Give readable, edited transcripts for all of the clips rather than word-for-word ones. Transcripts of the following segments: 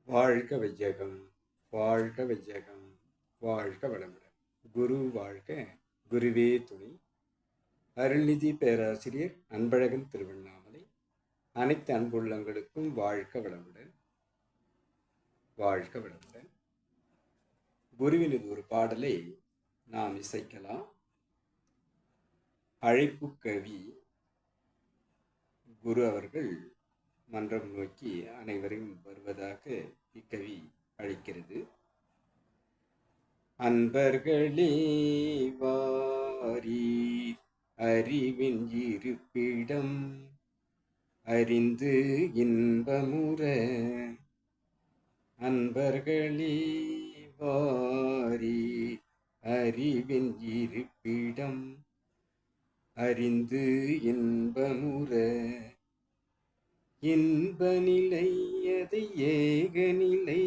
வாழ்க வையகம், வாழ்க வையகம், வாழ்க வளமுடன். குரு வாழ்க, குருவே துணை. அருள்நிதி பேராசிரியர் அன்பழகன் திருவண்ணாமலை. அனைத்து அன்புள்ளங்களுக்கும் வாழ்க வளமுடன், வாழ்க வளமுடன். குருவினது ஒரு பாடலை நாம் இசைக்கலாம். அழைப்பு கவி. குரு அவர்கள் மன்றம் நோக்கி அனைவரையும் வருவதாக இக்கவி அழைக்கிறது. அன்பர்களே வாரீர், அறிவின் இருப்பிடம் அறிந்து இன்பமுற. அன்பர்களே வாரீர், அறிவின் இருப்பிடம் அறிந்து இன்பமுற. இன்ப நிலை அதை, ஏக நிலை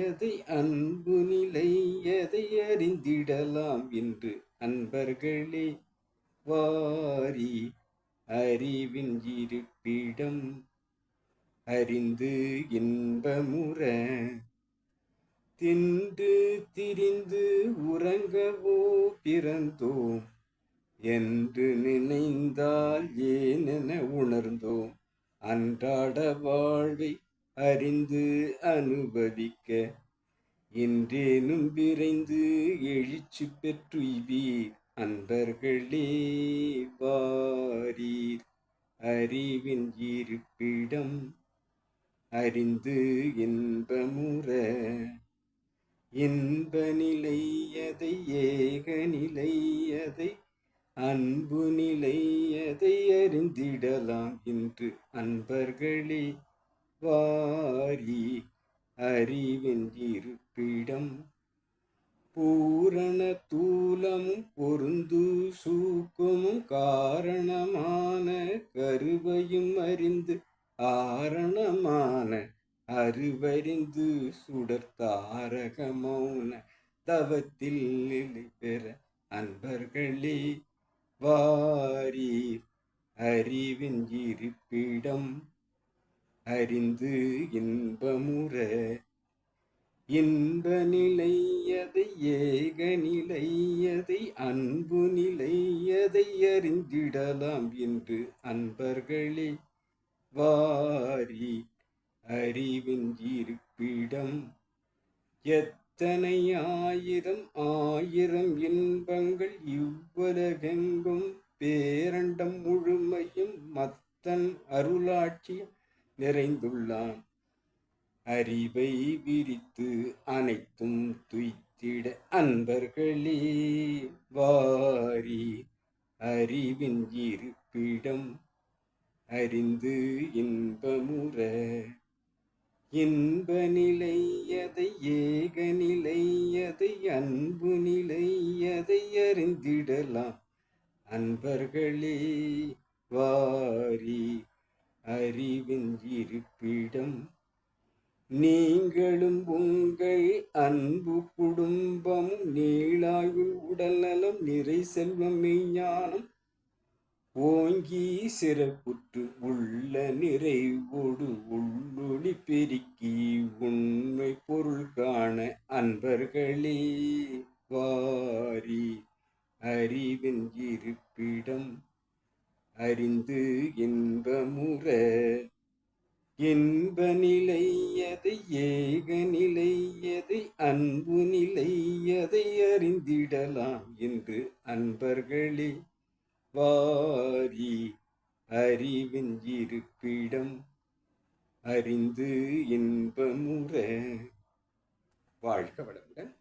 அதை, அன்பு நிலை அதை அறிந்திடலாம் என்று. அன்பர்களே வாரி, அறிவின் இருப்பிடம் அறிந்து இன்பமுற. தின்று திரிந்து உறங்கவோ பிறந்தோம் என்று நினைந்தால் ஏனென உணர்ந்தோம். அன்றாட வாழ்வை அறிந்து அனுபவிக்க இன்றேனும் விரைந்து எழுச்சி பெற்றுய்வீர். அன்பர்களே வாரீர், அறிவின் இருப்பிடம் அறிந்து இன்பமுற. இன்ப நிலை அதை, ஏக நிலை அதை, அன்பு நிலை அதை அறிந்திடலாம் என்று. அன்பர்களே வாரி, அறிவின் இருப்பிடம் பூரண தூலமும் பொருந்து சூக்குமும் காரணமான கருவையும் அறிந்து ஆரணமான அருவறிந்து சுடர்த்தாரக மௌன தவத்தில் நிலை பெற. அன்பர்களே வாரீர், அறிவின் இருப்பிடம் அறிந்து இன்பமுற. இன்ப நிலை அதை, ஏக நிலை அதை, அன்பு நிலை அதை அறிந்திடலாம் என்று. அன்பர்களே வாரி, அறிவின் இருப்பிடம் எத்தனை ஆயிரம் ஆயிரம் இன்பங்கள் இவ்வுலகெங்கும் பேரண்டம் முழுமையும் மத்தன் அருளாட்சியம் நிறைந்துள்ளான். அறிவை விரித்து அனைத்தும் துய்த்திட. அன்பர்களே வாரி, அறிவின் இருப்பிடம் அறிந்து இன்பமுற. இன்ப நிலை அதை, ஏக நிலை அதை, அன்பு நிலை அதை அறிந்திடலாம். அன்பர்களே வாரி, அறிவின் இருப்பிடம். நீங்களும் உங்கள் அன்பு குடும்பமும் நீளாயுள் உடல்நலம் நிறை செல்வம் மெய்ஞானம் ஓங்கி சிறப்புற்று உள்ள நிறைவோடு உள்ளொளி பெருக்கி உண்மை பொருள் காண. அன்பர்களே வாரி, அறிவின் இருப்பிடம் அறிந்து இன்பமுற. இன்ப நிலை அதை, ஏக நிலை அதை, அன்பு நிலை அதை அறிந்திடலாம் என்று. அன்பர்களே வாரி, அறிவின் இருப்பிடம் அறிந்து இன்பமுற. வாழ்க வளமுடன்.